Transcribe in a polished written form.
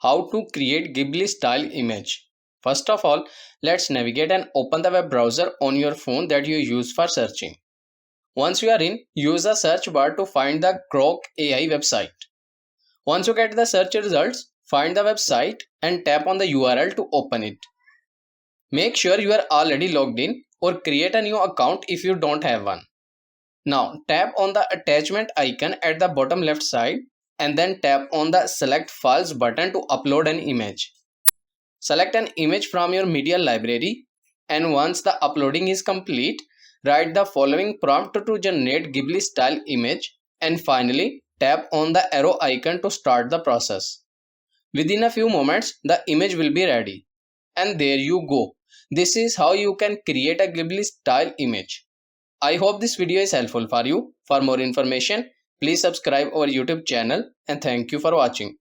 how to create Ghibli style image. First of all, let's navigate and open the web browser on your phone that you use for searching. Once you are in, use the search bar to find the Grok AI website. Once you get the search results, find the website and tap on the URL to open it. Make sure you are already logged in or create a new account if you don't have one. Now tap on the attachment icon at the bottom left side and then tap on the select files button to upload an image. Select an image from your media library, and once the uploading is complete, write the following prompt to generate Ghibli style image, and finally tap on the arrow icon to start the process. Within a few moments, the image will be ready. And there you go. This is how you can create a Ghibli style image. I hope this video is helpful for you. For more information, please subscribe our YouTube channel, and thank you for watching.